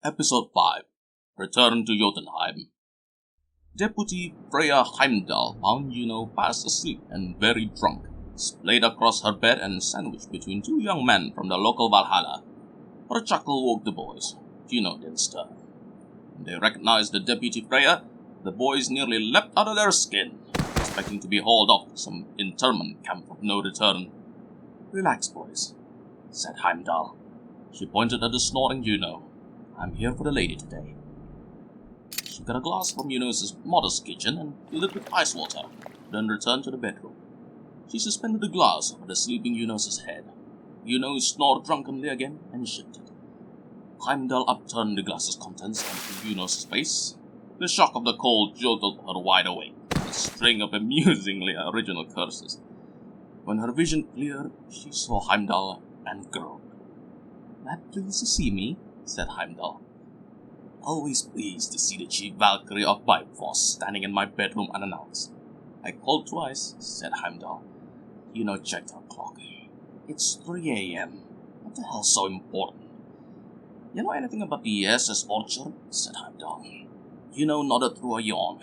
Episode 5 Return to Jotunheim. Deputy Freya Heimdall found Juno fast asleep and very drunk, splayed across her bed and sandwiched between two young men from the local Valhalla. Her chuckle woke the boys. Juno didn't stir. When they recognized the Deputy Freya, the boys nearly leapt out of their skin, expecting to be hauled off to some internment camp of no return. "Relax, boys," said Heimdall. She pointed at the snoring Juno. "I'm here for the lady today." She got a glass from Juno's modest kitchen and filled it with ice water, then returned to the bedroom. She suspended the glass over the sleeping Juno's head. Juno snored drunkenly again and shifted. Heimdall upturned the glass's contents onto Juno's face. The shock of the cold jolted her wide awake, a string of amusingly original curses. When her vision cleared, she saw Heimdall and groaned. "That pleased to see me," said Heimdall. "Always pleased to see the chief Valkyrie of Bifrost standing in my bedroom unannounced." "I called twice," said Heimdall. Juno checked her clock. "It's 3 a.m. What the hell's so important?" "You know anything about the SS Orchard?" said Heimdall. Juno nodded through a yawn.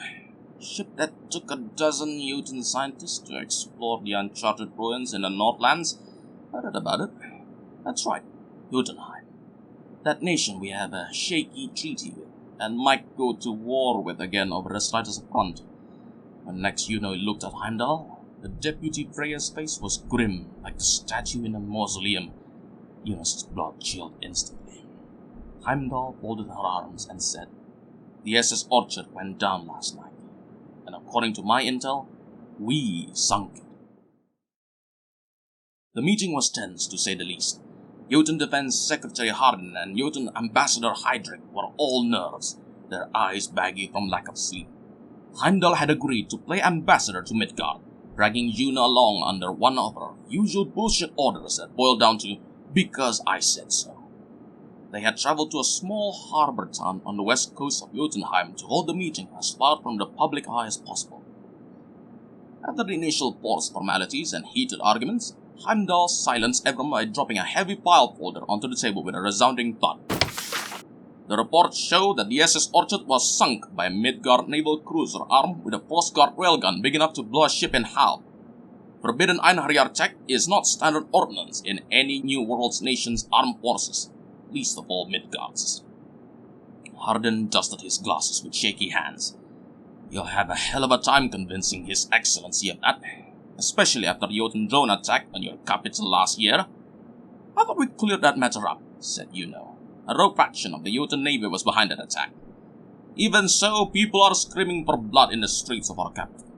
"Ship that took a dozen Jotun scientists to explore the uncharted ruins in the Northlands? I read about it." "That's right, Jotunheim. That nation we have a shaky treaty with, and might go to war with again over the slightest affront." When next Juno looked at Heimdall, the Deputy Freya's face was grim, like a statue in a mausoleum. Juno's blood chilled instantly. Heimdall folded her arms and said, "The SS Orchard went down last night, and according to my intel, we sunk it." The meeting was tense, to say the least. Jotun Defense Secretary Addon and Jotun Ambassador Heidrek were all nerves, their eyes baggy from lack of sleep. Heimdall had agreed to play ambassador to Midgard, dragging Juno along under one of her usual bullshit orders that boiled down to "because I said so." They had traveled to a small harbor town on the west coast of Jotunheim to hold the meeting as far from the public eye as possible. After the initial forced formalities and heated arguments, Heimdall silenced everyone by dropping a heavy file folder onto the table with a resounding thud. The reports show that the SS Orchard was sunk by a Midgard naval cruiser armed with a Frostguard railgun big enough to blow a ship in half. Forbidden Einherjar tech is not standard ordnance in any New World's nation's armed forces, least of all Midgard's. Addon dusted his glasses with shaky hands. "You'll have a hell of a time convincing His Excellency of that, especially after the Jotun drone attack on your capital last year." "I thought we cleared that matter up," said Juno. "A rogue faction of the Jotun Navy was behind that attack." "Even so, people are screaming for blood in the streets of our capital.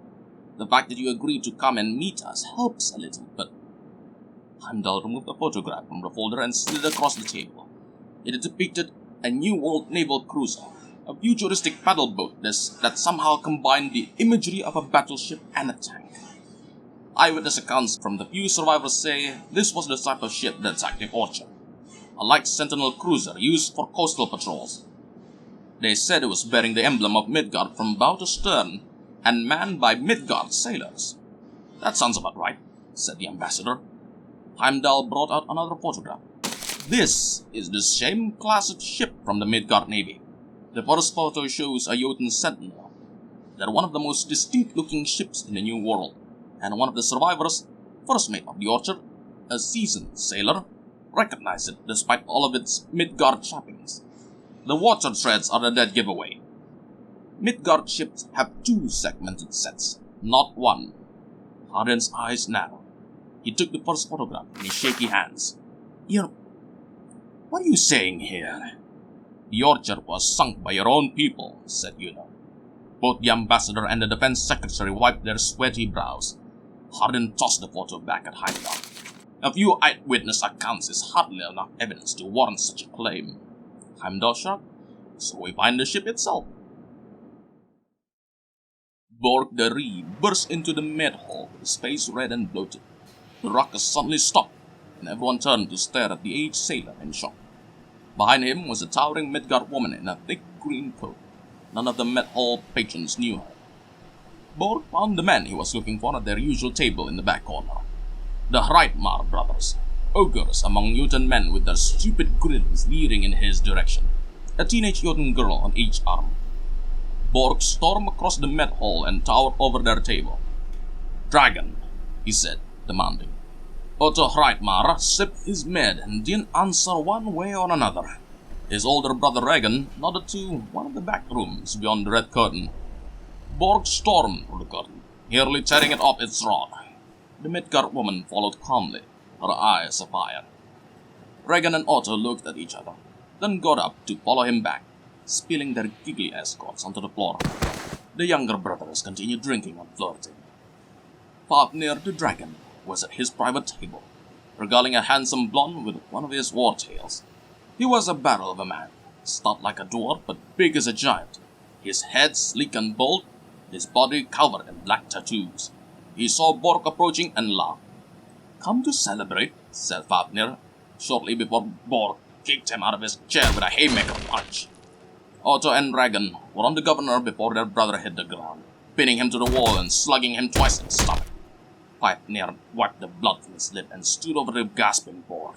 The fact that you agreed to come and meet us helps a little, but..." Heimdall removed a photograph from the folder and slid it across the table. It depicted a New World naval cruiser, a futuristic paddle boat that somehow combined the imagery of a battleship and a tank. Eyewitness accounts from the few survivors say this was the type of ship that attacked the Orchard, a light sentinel cruiser used for coastal patrols. They said it was bearing the emblem of Midgard from bow to stern and manned by Midgard sailors. "That sounds about right," said the ambassador. Heimdall brought out another photograph. "This is the same class of ship from the Midgard Navy. The first photo shows a Jotun sentinel. They're one of the most distinct-looking ships in the New World, and one of the survivors, first mate of the Orchard, a seasoned sailor, recognized it despite all of its Midgard trappings. The water threads are the dead giveaway. Midgard ships have 2 segmented sets, not 1. Addon's eyes narrowed. He took the first photograph in his shaky hands. What are you saying here?" "The Orchard was sunk by your own people," said Juno. Both the ambassador and the defense secretary wiped their sweaty brows. Addon tossed the photo back at Heimdall. "A few eyewitness accounts is hardly enough evidence to warrant such a claim." Heimdall shrugged. "So we find the ship itself." Borg the Ree burst into the med hall with his face red and bloated. The ruckus suddenly stopped, and everyone turned to stare at the aged sailor in shock. Behind him was a towering Midgard woman in a thick green coat. None of the med hall patrons knew her. Borg found the men he was looking for at their usual table in the back corner. The Hreitmar brothers, ogres among Jotun men with their stupid grins leering in his direction. a teenage Jotun girl on each arm. Borg stormed across the med hall and towered over their table. "Dragon," he said, demanding. Otto Hreitmar sipped his med and didn't answer one way or another. His older brother Regan nodded to one of the back rooms beyond the red curtain. Borg stormed through the curtain, nearly tearing it off its rod. The Midgard woman followed calmly, her eyes afire. Regan and Otto looked at each other, then got up to follow him back, spilling their giggly escorts onto the floor. The younger brothers continued drinking and flirting. Fafnir the dragon was at his private table, regaling a handsome blonde with one of his war tales. He was a barrel of a man, stout like a dwarf but big as a giant, his head sleek and bold, his body covered in black tattoos. He saw Borg approaching and laughed. "Come to celebrate," said Fafnir, shortly before Borg kicked him out of his chair with a haymaker punch. Otto and Regan were on the governor before their brother hit the ground, pinning him to the wall and slugging him twice in the stomach. Fafnir wiped the blood from his lip and stood over the gasping Borg.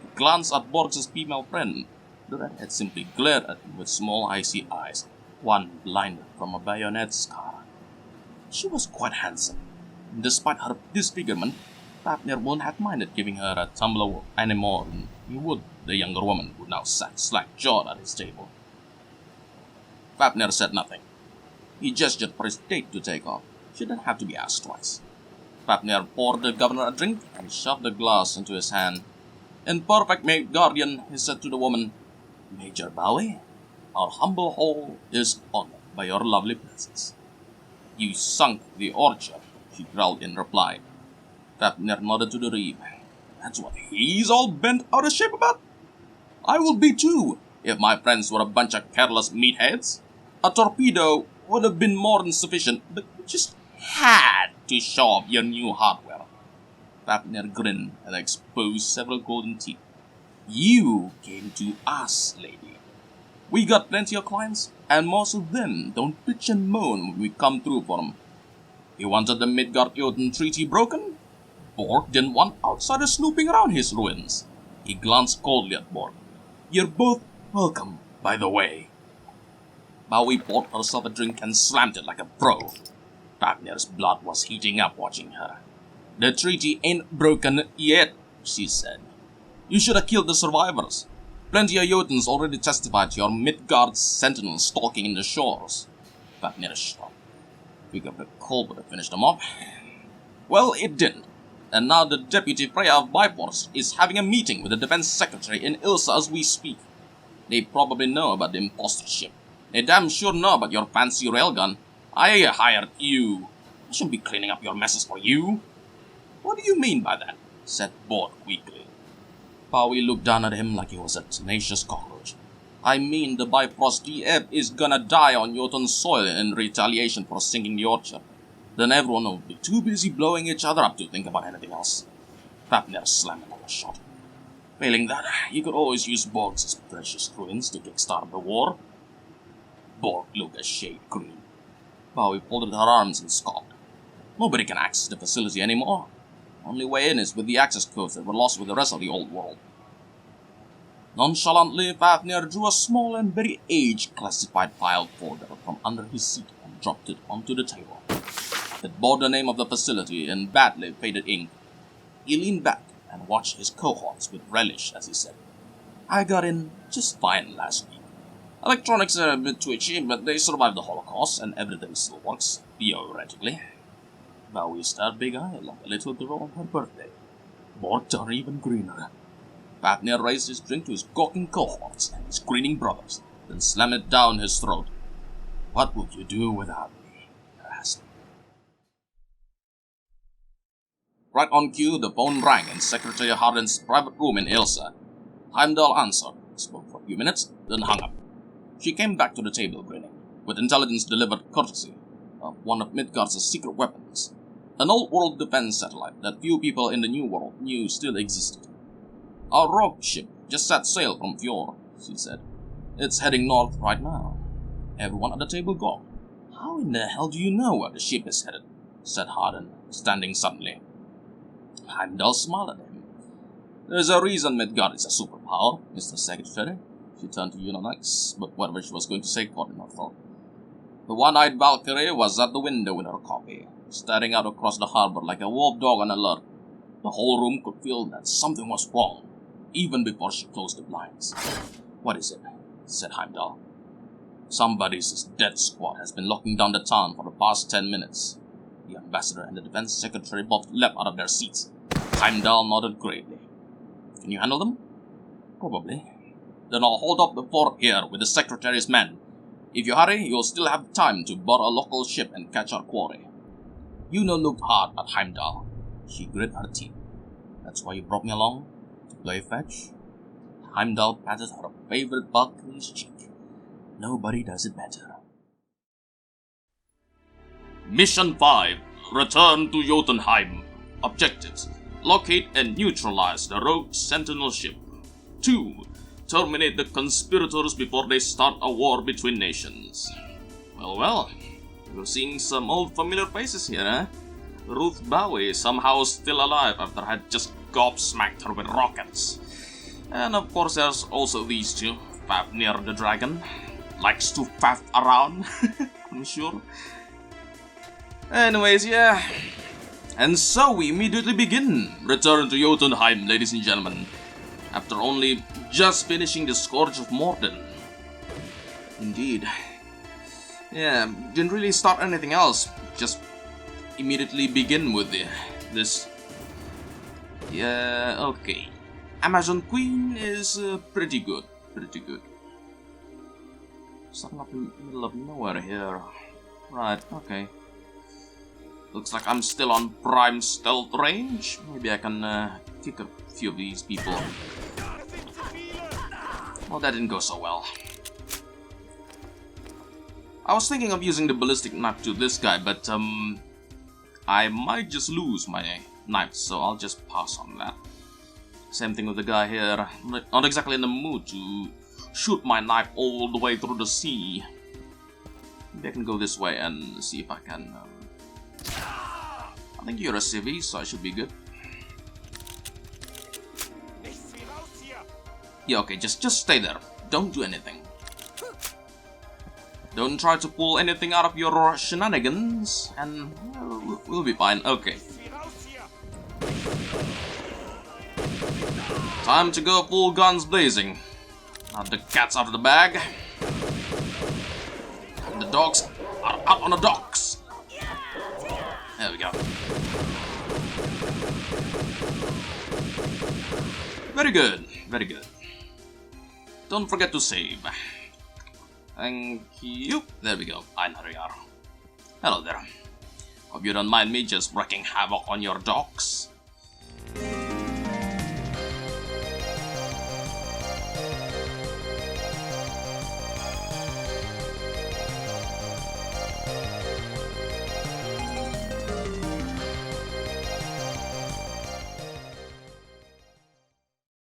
He glanced at Borg's female friend. The redhead simply glared at him with small icy eyes, one blinded from a bayonet scar. She was quite handsome. Despite her disfigurement, Fafnir wouldn't have minded giving her a tumbler any more than he would the younger woman who now sat slack-jawed at his table. Fafnir said nothing. He gestured for his date to take off. She didn't have to be asked twice. Fafnir poured the governor a drink and shoved the glass into his hand. "In perfect Midgardian," he said to the woman, "Major Bowie, our humble hall is honored by your lovely presence." "You sunk the orchard," she growled in reply. Fafnir nodded to the reeve. "That's what he's all bent out of shape about? I would be too, if my friends were a bunch of careless meatheads. A torpedo would have been more than sufficient, but you just had to show off your new hardware." Fafnir grinned and exposed several golden teeth. "You came to us, lady. We got plenty of clients, and most of them don't bitch and moan when we come through for them. You wanted the Midgard-Jotun treaty broken? Borg didn't want outsiders snooping around his ruins." He glanced coldly at Borg. "You're both welcome, by the way." Bowie poured herself a drink and slammed it like a pro. Fafnir's blood was heating up watching her. "The treaty ain't broken yet," she said. "You should have killed the survivors. Plenty of Jotuns already testified to your Midgard sentinels stalking in the shores." Fafnir shrugged. "Figured the cold would have finished them off." "Well, it didn't. And now the Deputy Freya of Bifrost is having a meeting with the Defense Secretary in Ilsa as we speak. They probably know about the imposter ship. They damn sure know about your fancy railgun. I hired you. I shouldn't be cleaning up your messes for you." "What do you mean by that?" said Borg weakly. Bowie looked down at him like he was a tenacious cockroach. "I mean the Bifrost DF is gonna die on Jotun soil in retaliation for sinking the orchard. Then everyone will be too busy blowing each other up to think about anything else." Fafnir slammed another shot. "Failing that, you could always use Borg's precious ruins to kickstart the war." Borg looked a shade green. Bowie folded her arms and scoffed. "Nobody can access the facility anymore. Only way in is with the access codes that were lost with the rest of the old world." Nonchalantly, Fafnir drew a small and very aged classified file folder from under his seat and dropped it onto the table. It bore the name of the facility in badly faded ink. He leaned back and watched his cohorts with relish as he said, "I got in just fine last week. Electronics are a bit twitchy, but they survived the Holocaust and everything still works, theoretically." Bowie stared big-eyed like a little girl on her birthday. Borg turned even greener. Fafnir raised his drink to his gawking cohorts and his grinning brothers, then slammed it down his throat. "What would you do without me?" he asked. Right on cue, the phone rang in Secretary Harden's private room in Ilsa. Heimdall answered, spoke for a few minutes, then hung up. She came back to the table grinning, with intelligence delivered courtesy of one of Midgard's secret weapons, an old-world defense satellite that few people in the New World knew still existed. "Our rogue ship just set sail from Fjord," she said. "It's heading north right now." Everyone at the table gawked. "How in the hell do you know where the ship is headed?" said Harden, standing suddenly. Heimdall smiled at him. "There's a reason Midgard is a superpower, Mr. Secretary," She turned to Juno next, but whatever she was going to say caught in her throat. The one-eyed Valkyrie was at the window with her copy, staring out across the harbor like a wolf dog on alert. The whole room could feel that something was wrong, even before she closed the blinds. "What is it?" said Heimdall. "Somebody's death squad has been locking down the town for the past 10 minutes. The ambassador and the defense secretary both leapt out of their seats. Heimdall nodded gravely. "Can you handle them?" "Probably." "Then I'll hold up the fort here with the secretary's men. If you hurry, you'll still have time to board a local ship and catch our quarry." Juno looked hard at Heimdall. She grit her teeth. "That's why you brought me along? To play fetch?" Heimdall patted her favorite Valkyrie's cheek. "Nobody does it better." Mission 5. Return to Jotunheim. Objectives: locate and neutralize the rogue sentinel ship. 2. Terminate the conspirators before they start a war between nations. Well, we're seeing some old familiar faces here, eh? Ruth Bowie somehow still alive after I had just gobsmacked her with rockets. And of course there's also these two, Fafnir the dragon. Likes to faff around, I'm sure. Anyways, yeah. And so we immediately begin. Return to Jotunheim, ladies and gentlemen. After only just finishing the Scourge of Morden. Indeed. Yeah, didn't really start anything else. Just immediately begin with this. Yeah, okay. Amazon Queen is pretty good. Pretty good. Starting up in the middle of nowhere here. Right, okay. Looks like I'm still on prime stealth range. Maybe I can kick a few of these people. Well, that didn't go so well. I was thinking of using the ballistic knife to this guy, but I might just lose my knife, so I'll just pass on that. Same thing with the guy here. Not exactly in the mood to shoot my knife all the way through the sea. Maybe I can go this way and see if I can... I think you're a civvy, so I should be good. Yeah, okay, just stay there. Don't do anything. Don't try to pull anything out of your shenanigans, and we'll be fine. Okay. Time to go full guns blazing. Now the cat's out of the bag. The dogs are out on the docks. There we go. Very good, very good. Don't forget to save. Thank you. There we go. Einherjar. Hello there. Hope you don't mind me just wreaking havoc on your docks.